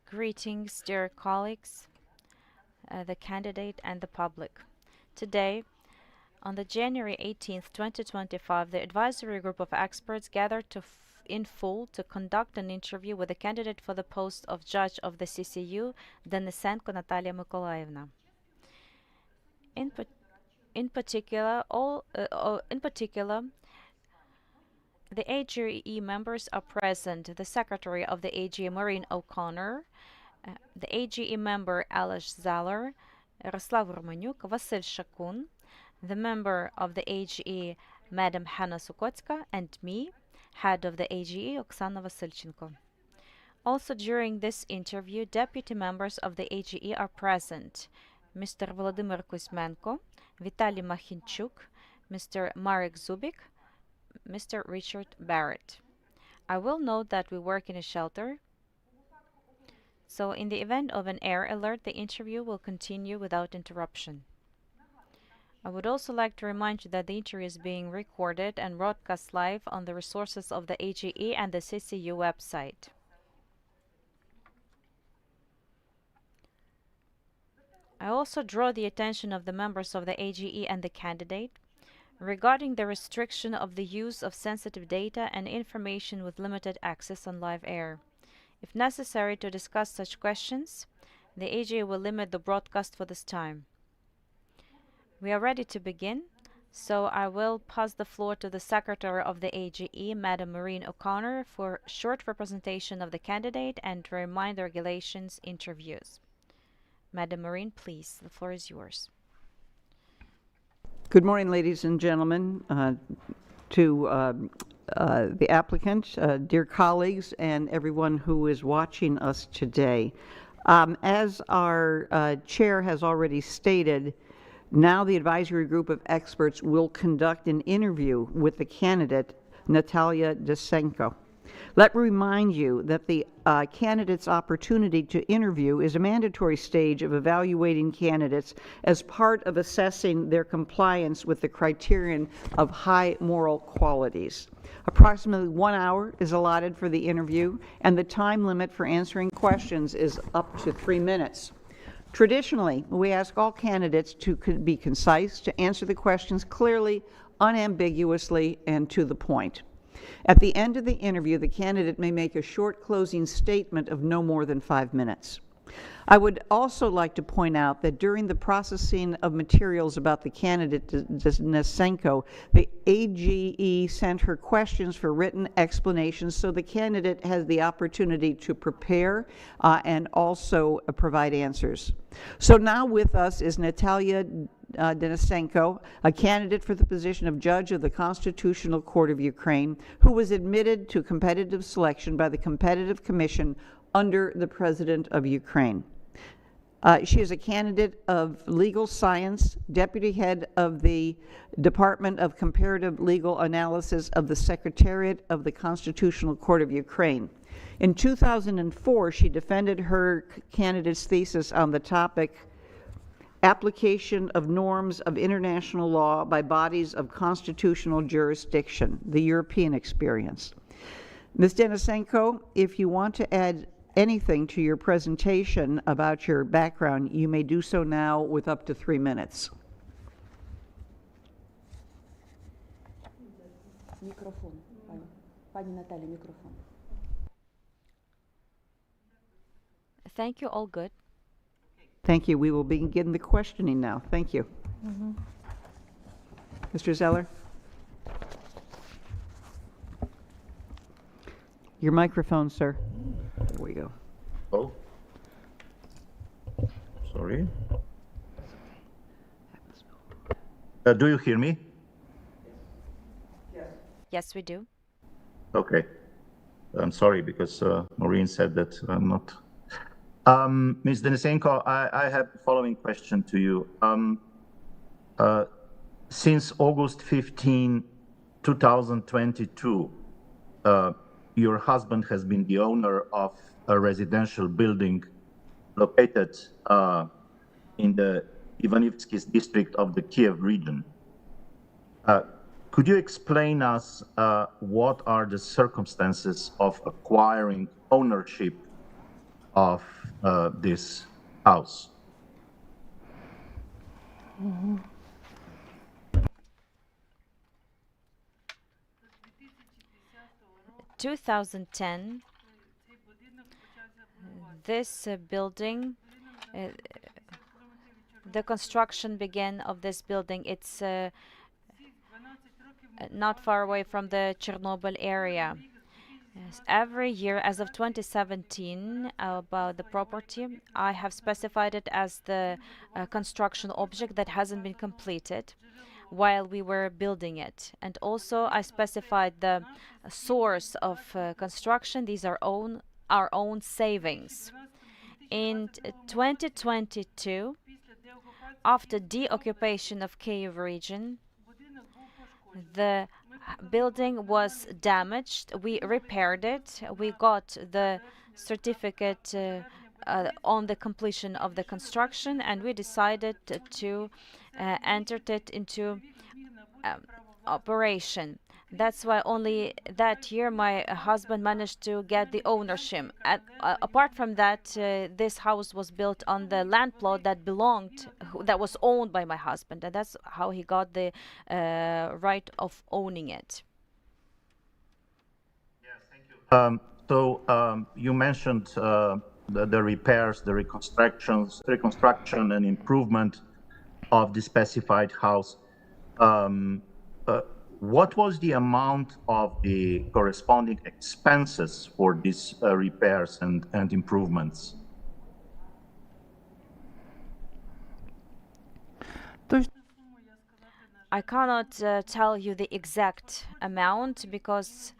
Greetings, dear colleagues, the candidate, and the public. Today, on the January 18th, 2025, the advisory group of experts gathered in full to conduct an interview with the candidate for the post of judge of the CCU, Denysenko Nataliia Mykolaievna. In, pa- in particular, the AGE members are present: the Secretary of the AGE, Maureen O'Connor, the AGE member Alice Zeller, Ярослав Романюк, Vasil Shakun, the member of the AGE, Madam Hanna Sukotska, and me, head of the AGE, Oksana Vasilchenko. Also during this interview, deputy members of the AGE are present: Mr. Volodymyr Kuzmenko, Vitaly Makhinchuk, Mr. Marek Zubik, Mr. Richard Barrett. I will note that we work in a shelter, so in the event of an air alert, the interview will continue without interruption. I would also like to remind you that the interview is being recorded and broadcast live on the resources of the AGE and the CCU website. I also draw the attention of the members of the AGE and the candidate regarding the restriction of the use of sensitive data and information with limited access on live air. If necessary to discuss such questions, the AGE will limit the broadcast for this time. We are ready to begin, so I will pass the floor to the Secretary of the AGE, Madam Maureen O'Connor, for short representation of the candidate and to remind the regulations interviews. Madam Maureen, please, the floor is yours. Good morning, ladies and gentlemen, to the applicant, dear colleagues, and everyone who is watching us today. As our chair has already stated, now the advisory group of experts will conduct an interview with the candidate, Nataliia Denysenko. Let me remind you that the candidate's opportunity to interview is a mandatory stage of evaluating candidates as part of assessing their compliance with the criterion of high moral qualities. Approximately 1 hour is allotted for the interview, and the time limit for answering questions is up to 3 minutes. Traditionally, we ask all candidates to be concise, to answer the questions clearly, unambiguously, and to the point. At the end of the interview, the candidate may make a short closing statement of no more than 5 minutes. I would also like to point out that during the processing of materials about the candidate, Denysenko, the AGE sent her questions for written explanations, so the candidate has the opportunity to prepare and also provide answers. So now with us is Nataliia Denysenko, a candidate for the position of Judge of the Constitutional Court of Ukraine, who was admitted to competitive selection by the Competitive Commission under the President of Ukraine. She is a candidate of legal science, deputy head of the Department of Comparative Legal Analysis of the Secretariat of the Constitutional Court of Ukraine. In 2004, she defended her candidate's thesis on the topic, Application of Norms of International Law by Bodies of Constitutional Jurisdiction, the European Experience. Ms. Denysenko, if you want to add anything to your presentation about your background, you may do so now with up to 3 minutes. Thank you, all good. Thank you. We will begin the questioning now. Thank you. Mr. Zeller? Your microphone, sir. There we go. Oh, sorry. Do you hear me? Yes, we do. Okay. I'm sorry because Maureen said that I'm not. Ms. Denysenko, I have the following question to you. Since August 15, 2022, your husband has been the owner of a residential building located in the Ivanivsky district of the Kiev region. Could you explain us what are the circumstances of acquiring ownership of this house? 2010, this building, uh, the construction began of this building. It's not far away from the Chernobyl area. Yes, every year, as of 2017, about the property, I have specified it as the construction object that hasn't been completed while we were building it. And also, I specified the source of construction. These are our own savings. In 2022, after deoccupation of Kyiv region, the building was damaged. We repaired it. We got the certificate on the completion of the construction, and we decided to enter it into operation. That's why only that year my husband managed to get the ownership. Apart from that, this house was built on the land plot that that was owned by my husband, and that's how he got the right of owning it. You mentioned the repairs, the reconstruction and improvement of the specified house. What was the amount of the corresponding expenses for these repairs and improvements? I cannot tell you the exact amount because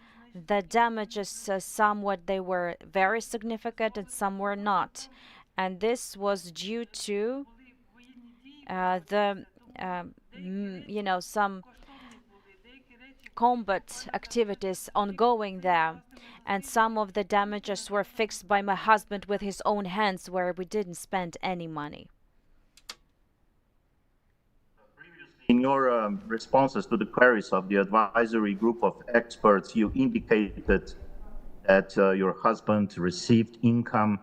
the damages, somewhat they were very significant and some were not. And this was due to some combat activities ongoing there, and some of the damages were fixed by my husband with his own hands, where we didn't spend any money. In your responses to the queries of the advisory group of experts, you indicated that your husband received income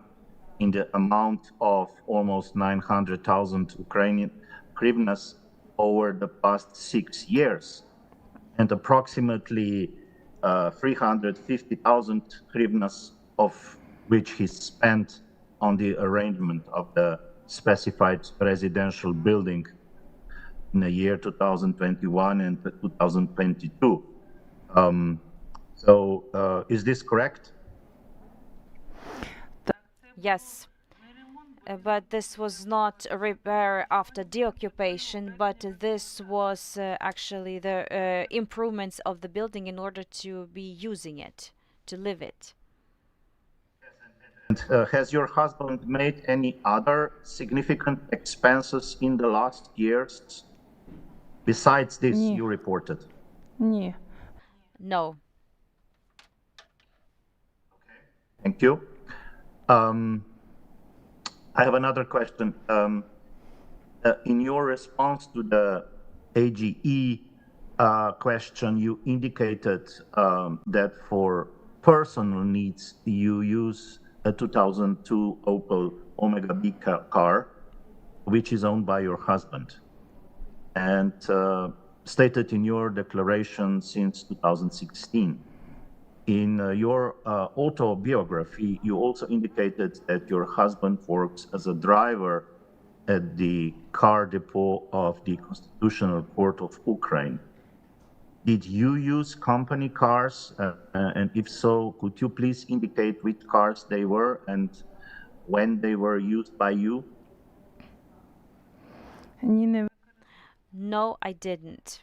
in the amount of almost 900,000 Ukrainian hryvnias over the past 6 years, and approximately 350,000 hryvnias of which he spent on the arrangement of the specified residential building in the year 2021 and 2022. Is this correct? Yes. But this was not a repair after deoccupation, but this was actually the improvements of the building in order to be using it, to live it. And has your husband made any other significant expenses in the last years besides this you reported? Ні. No. Thank you. I have another question. In your response to the AGE question, you indicated that for personal needs, you use a 2002 Opel Omega B car, which is owned by your husband, and stated in your declaration since 2016. In your autobiography, you also indicated that your husband works as a driver at the car depot of the Constitutional Court of Ukraine. Did you use company cars? And if so, could you please indicate which cars they were and when they were used by you? No, I didn't.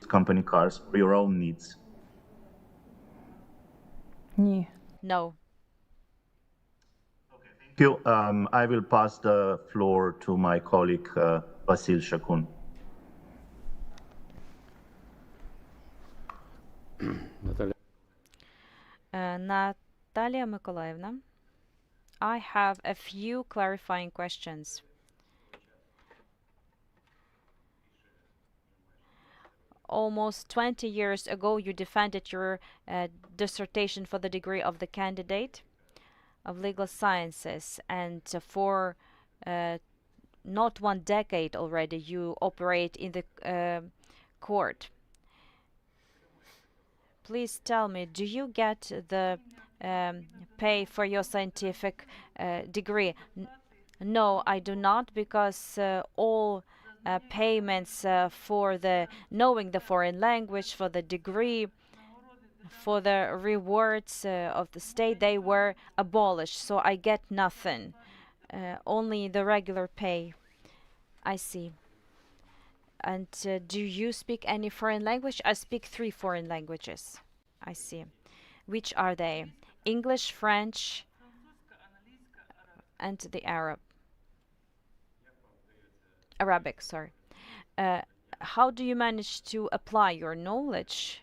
Company cars for your own needs? No. Thank you. I will pass the floor to my colleague, Vasil Shakun. Natalia Mykolaivna, I have a few clarifying questions. almost 20 years ago, you defended your dissertation for the degree of the candidate of legal sciences, and for not 1 decade already you operate in the court. Please tell me, do you get the pay for your scientific degree? No, I do not, because all payments for the knowing the foreign language, for the degree, for the rewards of the state, they were abolished, so I get nothing, only the regular pay. I see. And do you speak any foreign language? I speak 3 foreign languages. I see. Which are they? English, French, and the Arabic, sorry. Uh, how do you manage to apply your knowledge,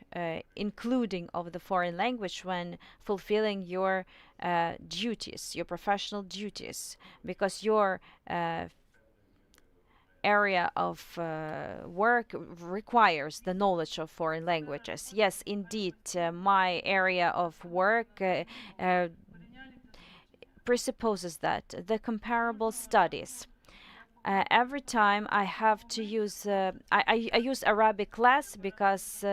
including of the foreign language, when fulfilling your duties, your professional duties? Because your area of work requires the knowledge of foreign languages. Yes, indeed, my area of work presupposes that the comparable studies. Every time I have to use, I use Arabic less, because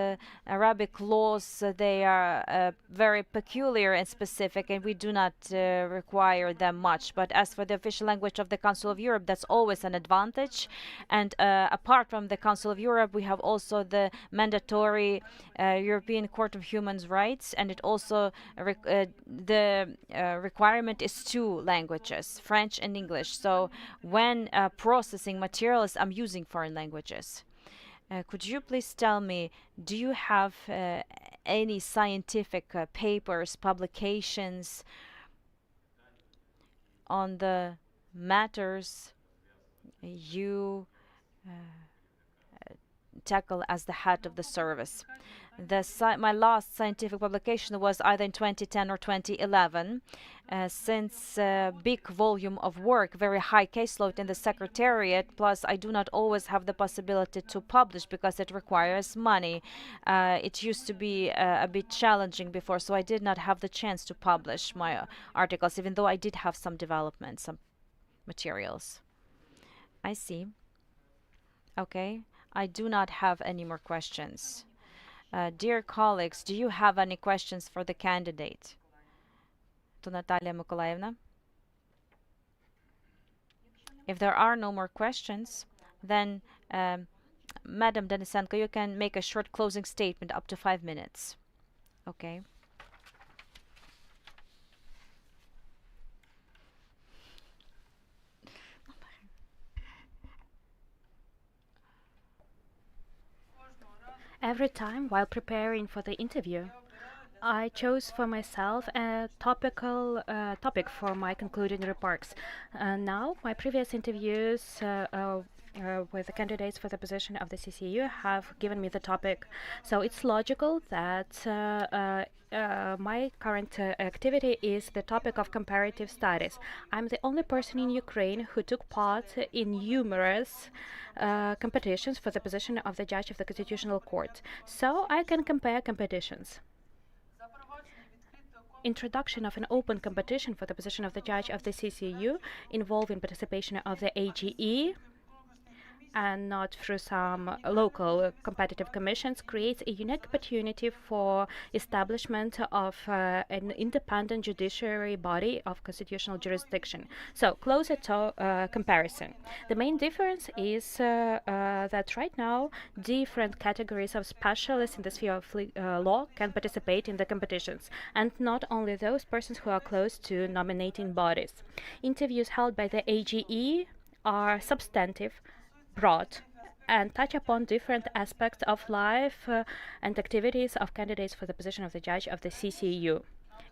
Arabic laws, they are very peculiar and specific, and we do not require them much. But as for the official language of the Council of Europe, that's always an advantage. And apart from the Council of Europe, we have also the mandatory European Court of Human Rights, and it also the requirement is 2 languages, French and English. So when processing materials, I'm using foreign languages. Could you please tell me, do you have any scientific papers, publications on the matters you tackle as the head of the service? My last scientific publication was either in 2010 or 2011. Since big volume of work, very high caseload in the secretariat, plus I do not always have the possibility to publish because it requires money. It used to be a bit challenging before, so I did not have the chance to publish my articles, even though I did have some development, some materials. I see. Okay. I do not have any more questions. Dear colleagues, do you have any questions for the candidate? To Natalia Mykolaievna? If there are no more questions, then Madam Denysenko, you can make a short closing statement up to 5 minutes. Okay. Every time while preparing for the interview, I chose for myself a topic for my concluding remarks. Now, my previous interviews with the candidates for the position of the CCU have given me the topic. So it's logical that my current activity is the topic of comparative studies. I'm the only person in Ukraine who took part in numerous competitions for the position of the judge of the Constitutional Court. So I can compare competitions. Introduction of an open competition for the position of the judge of the CCU involving participation of the AGE and not through some local competitive commissions creates a unique opportunity for establishment of an independent judiciary body of constitutional jurisdiction. So closer to comparison. The main difference is that right now different categories of specialists in the sphere of law can participate in the competitions, and not only those persons who are close to nominating bodies. Interviews held by the AGE are substantive, broad, and touch upon different aspects of life and activities of candidates for the position of the judge of the CCU.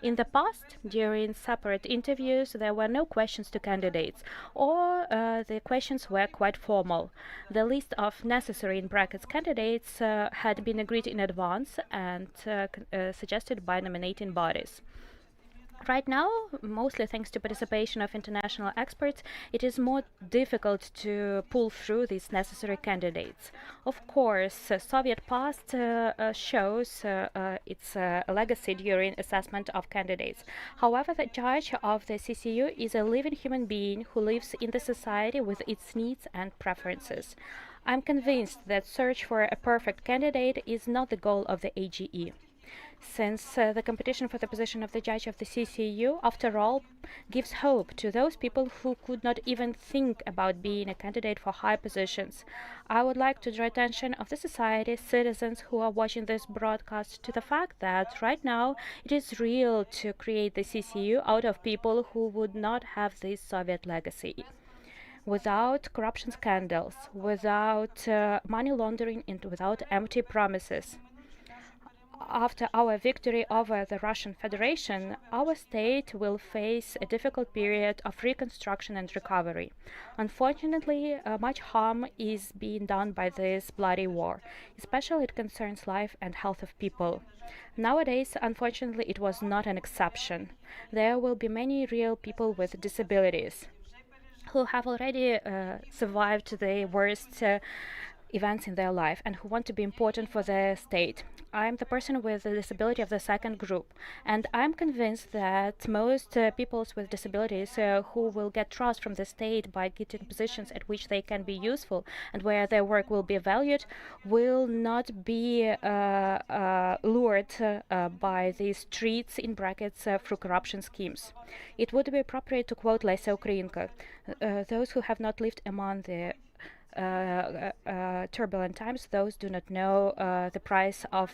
In the past, during separate interviews, there were no questions to candidates, or the questions were quite formal. The list of necessary in brackets candidates had been agreed in advance and suggested by nominating bodies. Right now, mostly thanks to participation of international experts, it is more difficult to pull through these necessary candidates. Of course, Soviet past shows its legacy during assessment of candidates. However, the judge of the CCU is a living human being who lives in the society with its needs and preferences. I'm convinced that search for a perfect candidate is not the goal of the AGE. Since the competition for the position of the judge of the CCU, after all, gives hope to those people who could not even think about being a candidate for high positions. I would like to draw attention of the society, citizens who are watching this broadcast to the fact that right now it is real to create the CCU out of people who would not have this Soviet legacy. Without corruption scandals, without money laundering, and without empty promises. After our victory over the Russian Federation, our state will face a difficult period of reconstruction and recovery. Unfortunately, much harm is being done by this bloody war, especially it concerns life and health of people. Nowadays, unfortunately, it was not an exception. There will be many real people with disabilities who have already survived the worst events in their life and who want to be important for the state. I'm the person with a disability of the second group, and I'm convinced that most people with disabilities who will get trust from the state by getting positions at which they can be useful and where their work will be valued will not be lured by these treats in brackets through corruption schemes. It would be appropriate to quote Lesa Ukrainka, those who have not lived among the turbulent times, those do not know the price of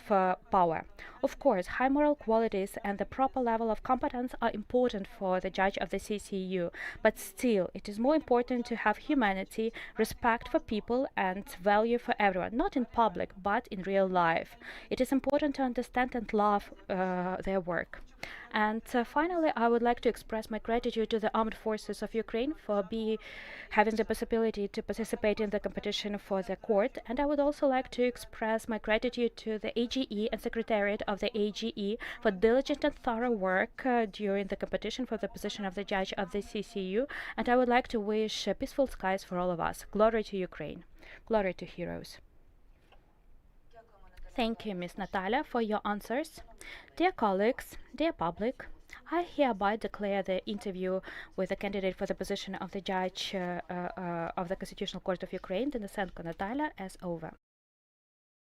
power. Of course, high moral qualities and the proper level of competence are important for the judge of the CCU, but still, it is more important to have humanity, respect for people, and value for everyone, not in public, but in real life. It is important to understand and love their work. And finally, I would like to express my gratitude to the armed forces of Ukraine for having the possibility to participate in the competition for the court. And I would also like to express my gratitude to the AGE and Secretariat of the AGE for diligent and thorough work during the competition for the position of the judge of the CCU. And I would like to wish peaceful skies for all of us. Glory to Ukraine. Glory to heroes. Thank you, Ms. Nataliia, for your answers. Dear colleagues, dear public, I hereby declare the interview with the candidate for the position of the judge of the Constitutional Court of Ukraine, Denysenko Nataliia, as over.